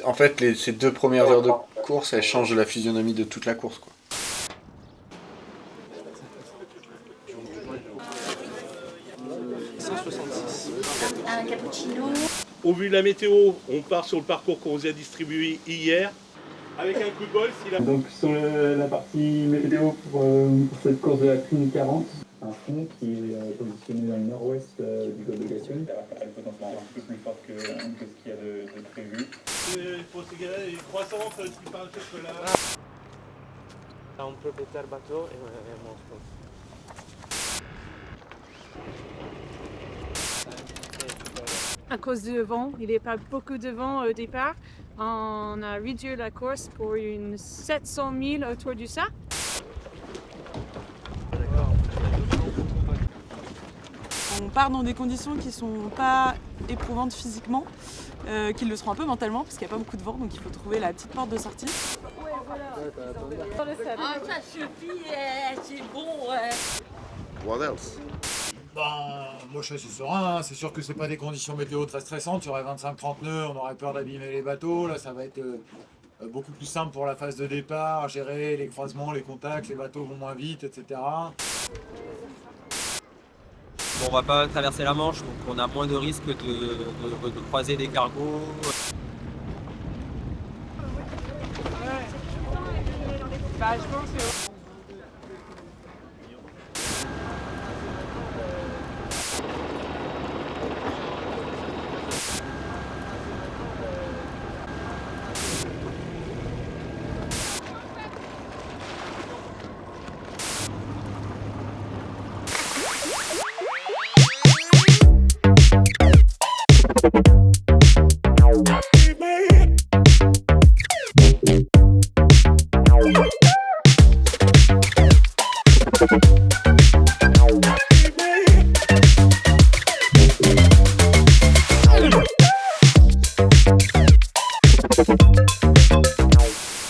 En fait, ces 2 premières heures de course, elles changent la physionomie de toute la course, quoi. Un cappuccino. Au vu de la météo, on part sur le parcours qu'on vous a distribué hier. Avec un coup de bol, si la... Donc sur la partie météo pour cette course de la Cline 40, un front qui est positionné dans le nord-ouest du golfe de Gascogne. Elle est potentiellement un peu plus forte que ce qu'il y a de prévu. Pour ces gars-là, les croissants, qui parlent de chocolat. Un propriétaire bateau et mon sponsor. À cause du vent, il n'y a pas beaucoup de vent au départ. On a réduit la course pour une 700 000 autour du sac. On part dans des conditions qui ne sont pas éprouvantes physiquement, qui le seront un peu mentalement parce qu'il n'y a pas beaucoup de vent, donc il faut trouver la petite porte de sortie. Ouais, voilà. Ah, ça suffit, c'est bon. What else? Moi je suis assez serein, hein. C'est sûr que c'est pas des conditions météo très stressantes, il y aurait 25-30 nœuds, on aurait peur d'abîmer les bateaux, là ça va être beaucoup plus simple pour la phase de départ, gérer les croisements, les contacts, les bateaux vont moins vite, etc. Bon, on va pas traverser la Manche, donc on a moins de risques de croiser des cargos. Bah, je pense que...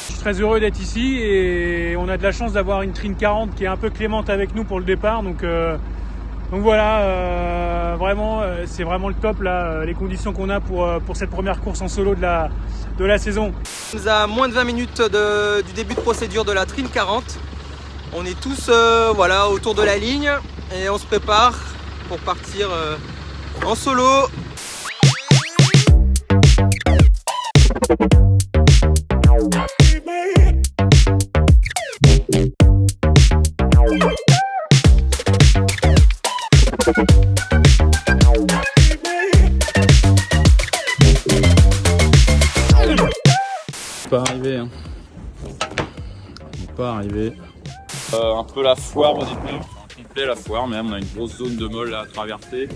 Je suis très heureux d'être ici et on a de la chance d'avoir une Trine 40 qui est un peu clémente avec nous pour le départ. Donc voilà, vraiment, c'est vraiment le top là, les conditions qu'on a pour cette première course en solo de la saison. Nous sommes à moins de 20 minutes du début de procédure de la Trine 40. On est tous voilà, autour de la ligne et on se prépare pour partir en solo. Pas arrivé, hein. Pas arrivé. Un peu la foire au début, enfin, complet la foire même, on a une grosse zone de molle à traverser.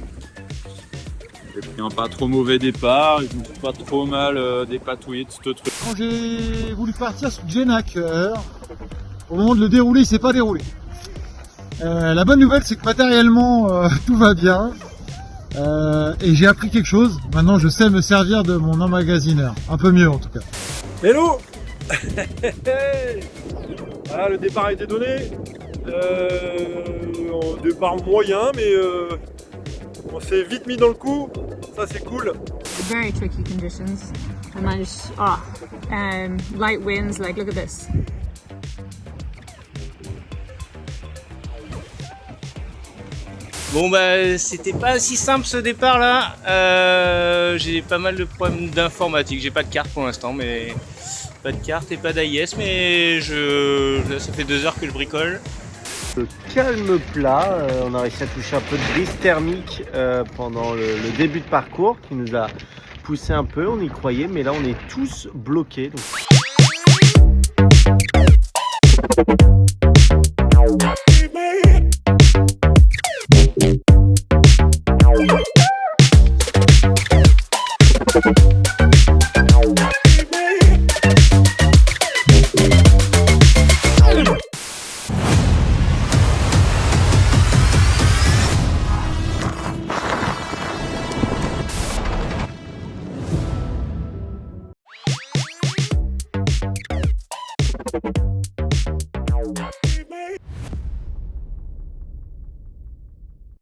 J'ai pris un pas trop mauvais départ, je me suis pas trop mal dépatouillé de ce truc. Quand j'ai voulu partir sur Genac, au moment de le dérouler, il s'est pas déroulé. La bonne nouvelle, c'est que matériellement, tout va bien. Et j'ai appris quelque chose. Maintenant, je sais me servir de mon emmagasineur. Un peu mieux, en tout cas. Hello. Voilà, le départ a été donné. Départ moyen, mais on s'est vite mis dans le coup. Ça, c'est cool. Very tricky conditions. I managed, light winds, like look at this. Bon bah c'était pas si simple ce départ là, j'ai pas mal de problèmes d'informatique, j'ai pas de carte pour l'instant, mais pas de carte et pas d'AIS, mais ça fait 2 heures que je bricole. Le calme plat, on a réussi à toucher un peu de brise thermique pendant le début de parcours qui nous a poussé un peu, on y croyait, mais là on est tous bloqués. Donc...